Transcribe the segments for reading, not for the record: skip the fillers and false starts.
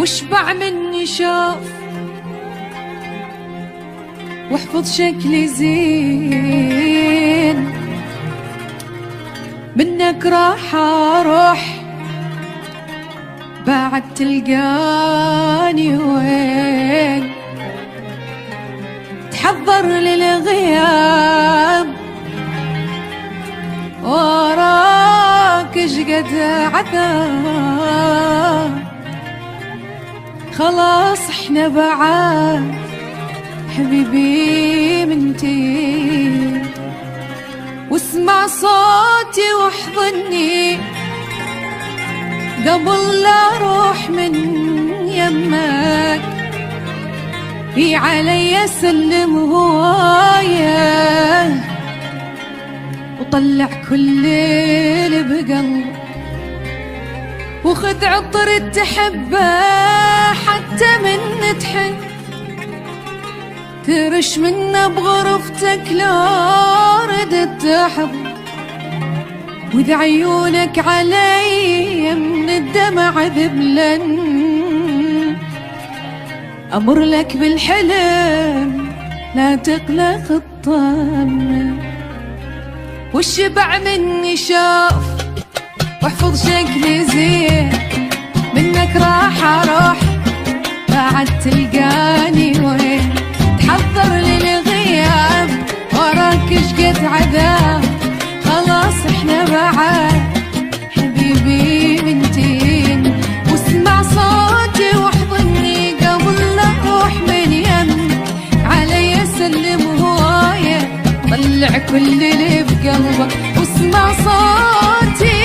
واشبع مني شوف واحفظ شكلي زين، منك راح اروح بعد تلقاني وين، تحضر للغياب وراك اشقد عذاب، خلاص احنا بعاد حبيبي منتي، واسمع صوتي واحضني قبل لا اروح من يمك، في علي سلم هوايه وطلع كل اللي بقلبك، وخذ عطر تحبه حتى من تحن، ترش منه بغرفتك لو ردت تحضر، واذا عيونك علي من الدمع ذبلن، امر لك بالحلم لا تقلق الطم، والشبع مني شوف واحفظ شكلي زين، منك راح اروح بعد تلقاني وين، تحضر للغياب وراك اشقد عذاب، خلاص احنا بعاد حبيبي منتين، واسمع صوتي واحضني قبل لا اروح من يم، علي سلم هوايه طلع كل اللي بقلبك، واسمع صوتي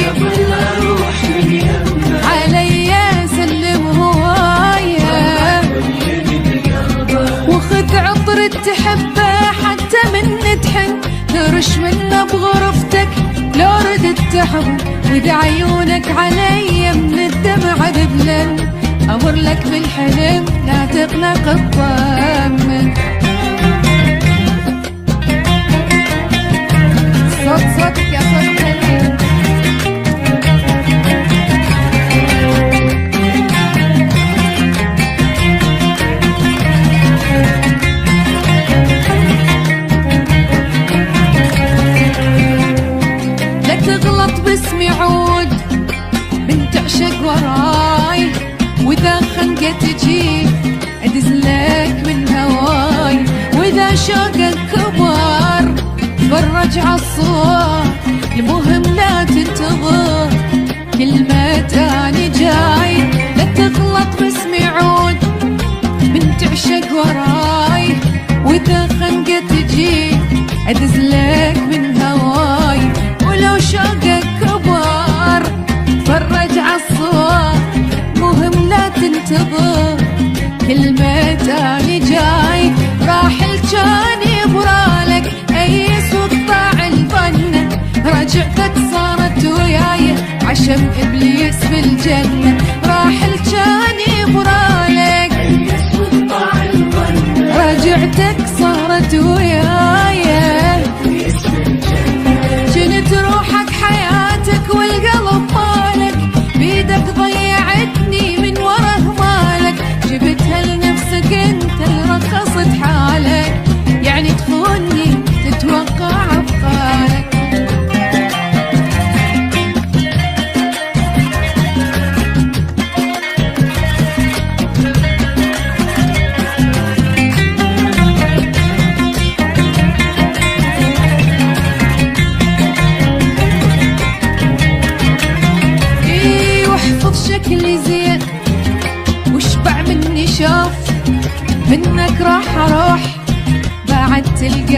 قبل لا اروح من يم، علي سلم هوايه وخذ عطر تحبه حتى من تحن، ترش منه بغرفتك لو ردت تحضر، واذا عيونك علي من الدمع ذبلن، امر لك بالحلم لا تقلق الطمن. صوتك يا صوت حلو، لا تغلط باسمي عود من تعشق وراي، واذا خنقة تجي ادزلك من هواي، واذا شوقك كبر فرج عالصوت، المهم لا تنتظر كلمة تاني جاي، لا تغلط باسمي عود من تعشق وراي، واذا خنقة تجي ادزلك من هواي، ولو شوقك كبر فرج عالصوت، مهم لا تنتظر كلمة تاني جاي، راح الجاني برالك ايس وقطع الفن، رجعتك صارت وياي عشم ابليس بالجنة، راح الجاني برالك ايس وقطع الفن، رجعتك صارت وياي جنت روحك حياتك والقلب مالك، بيدك ضيعتني من ورا مالك، جبتها لنفسك انت اللي رخصت حالك، يعني تخوني تتوقع افكارك. شكلي زين واشبع مني شوف، منك راح اروح بعد تلقى